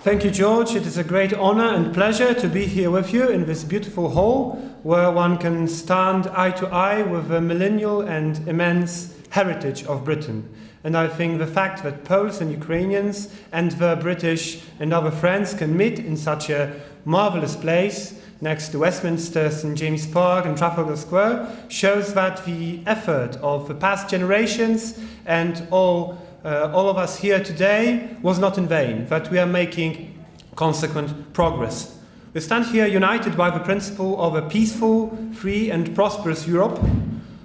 Thank you, George. It is a great honor and pleasure to be here with you in this beautiful hall where one can stand eye to eye with the millennial and immense heritage of Britain. And I think the fact that Poles and Ukrainians and the British and other friends can meet in such a marvelous place next to Westminster, St. James Park and Trafalgar Square shows that the effort of the past generations and all of us here today was not in vain, that we are making consequent progress. We stand here united by the principle of a peaceful, free and prosperous Europe.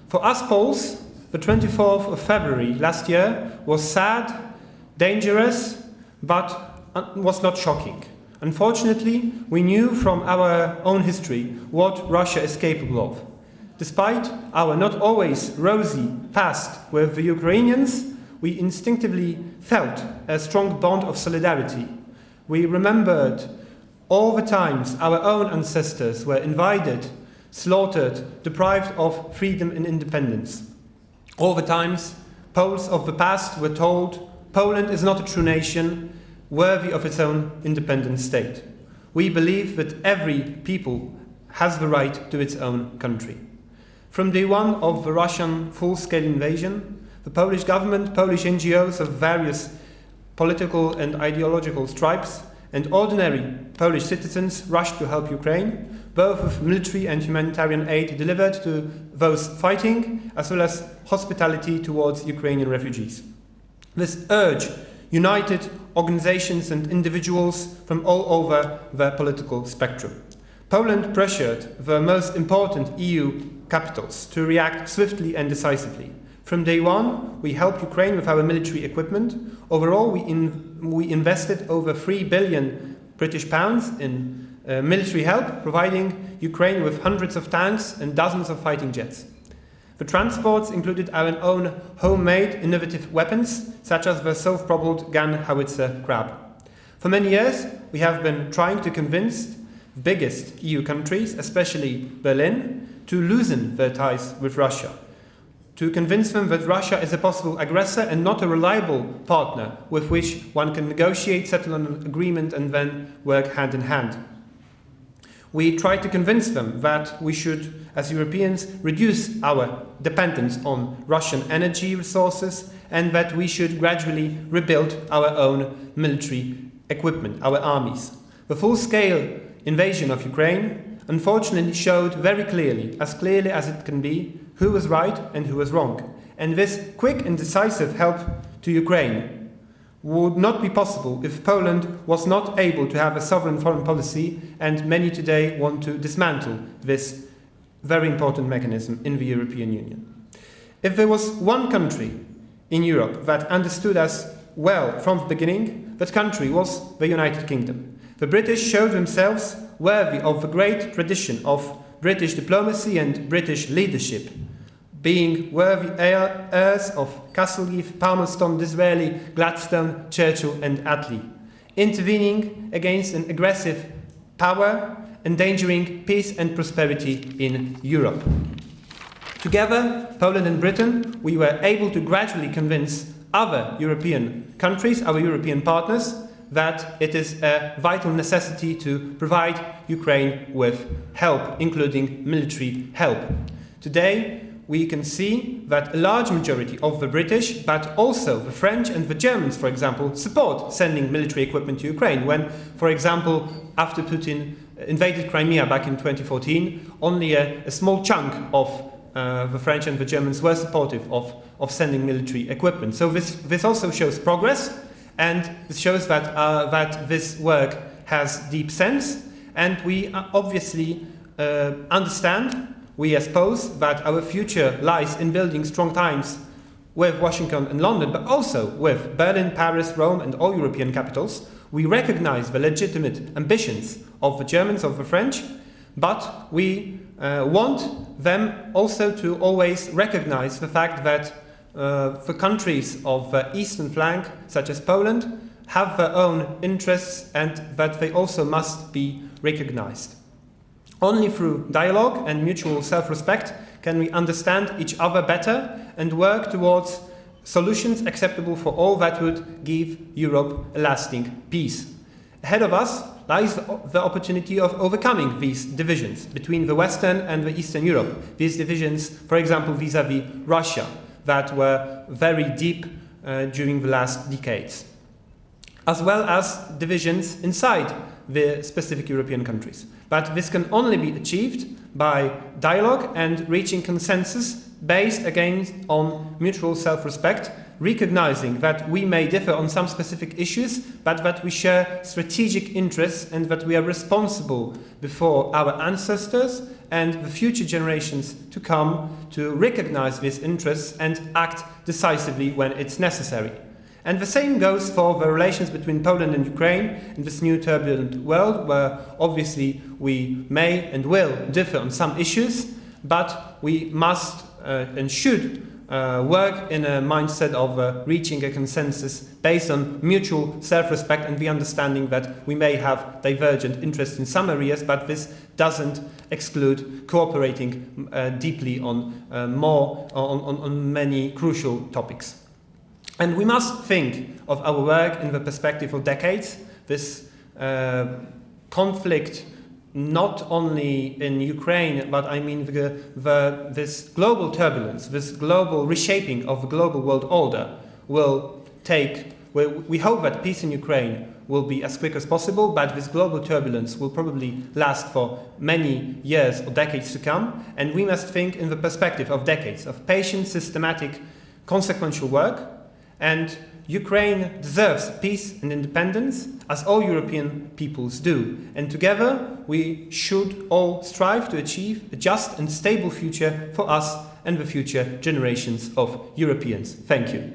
For us Poles, the 24th of February last year was sad, dangerous, but was not shocking. Unfortunately, we knew from our own history what Russia is capable of. Despite our not always rosy past with the Ukrainians, we instinctively felt a strong bond of solidarity. We remembered all the times our own ancestors were invaded, slaughtered, deprived of freedom and independence. All the times Poles of the past were told Poland is not a true nation, worthy of its own independent state. We believe that every people has the right to its own country. From day one of the Russian full-scale invasion, the Polish government, Polish NGOs of various political and ideological stripes, and ordinary Polish citizens rushed to help Ukraine, both with military and humanitarian aid delivered to those fighting, as well as hospitality towards Ukrainian refugees. This urge united organizations and individuals from all over the political spectrum. Poland pressured the most important EU capitals to react swiftly and decisively. From day one, we helped Ukraine with our military equipment. Overall, we invested over 3 billion British pounds in military help, providing Ukraine with hundreds of tanks and dozens of fighting jets. The transports included our own homemade innovative weapons, such as the self-propelled gun howitzer Crab. For many years, we have been trying to convince the biggest EU countries, especially Berlin, to loosen their ties with Russia, to convince them that Russia is a possible aggressor and not a reliable partner with which one can negotiate, settle an agreement and then work hand in hand. We tried to convince them that we should, as Europeans, reduce our dependence on Russian energy resources and that we should gradually rebuild our own military equipment, our armies. The full-scale invasion of Ukraine unfortunately showed very clearly as it can be, who was right and who was wrong. And this quick and decisive help to Ukraine would not be possible if Poland was not able to have a sovereign foreign policy, and many today want to dismantle this very important mechanism in the European Union. If there was one country in Europe that understood us well from the beginning, that country was the United Kingdom. The British showed themselves worthy of the great tradition of British diplomacy and British leadership, being worthy heirs of Castlereagh, Palmerston, Disraeli, Gladstone, Churchill and Attlee, intervening against an aggressive power, endangering peace and prosperity in Europe. Together, Poland and Britain, we were able to gradually convince other European countries, our European partners, that it is a vital necessity to provide Ukraine with help, including military help. Today, we can see that a large majority of the British, but also the French and the Germans, for example, support sending military equipment to Ukraine when, for example, after Putin invaded Crimea back in 2014, only a small chunk of the French and the Germans were supportive of sending military equipment. So this also shows progress, and it shows that this work has deep sense, and we obviously understand, we as Poles, that our future lies in building strong ties with Washington and London, but also with Berlin, Paris, Rome and all European capitals. We recognize the legitimate ambitions of the Germans, of the French, but we want them also to always recognize the fact that the countries of the eastern flank, such as Poland, have their own interests and that they also must be recognized. Only through dialogue and mutual self-respect can we understand each other better and work towards solutions acceptable for all that would give Europe a lasting peace. Ahead of us lies the opportunity of overcoming these divisions between the Western and the Eastern Europe. These divisions, for example, vis-à-vis Russia, that were very deep during the last decades, as well as divisions inside the specific European countries. But this can only be achieved by dialogue and reaching consensus based again on mutual self-respect, recognizing that we may differ on some specific issues, but that we share strategic interests and that we are responsible before our ancestors and the future generations to come to recognize these interests and act decisively when it's necessary. And the same goes for the relations between Poland and Ukraine in this new turbulent world, where obviously we may and will differ on some issues, but we must and should work in a mindset of reaching a consensus based on mutual self-respect and the understanding that we may have divergent interests in some areas, but this doesn't exclude cooperating deeply on many crucial topics. And we must think of our work in the perspective of decades. This conflict, not only in Ukraine, but I mean this global turbulence, this global reshaping of the global world order will take, we hope that peace in Ukraine will be as quick as possible, but this global turbulence will probably last for many years or decades to come, and we must think in the perspective of decades of patient, systematic, consequential work. And Ukraine deserves peace and independence, as all European peoples do. And together we should all strive to achieve a just and stable future for us and the future generations of Europeans. Thank you.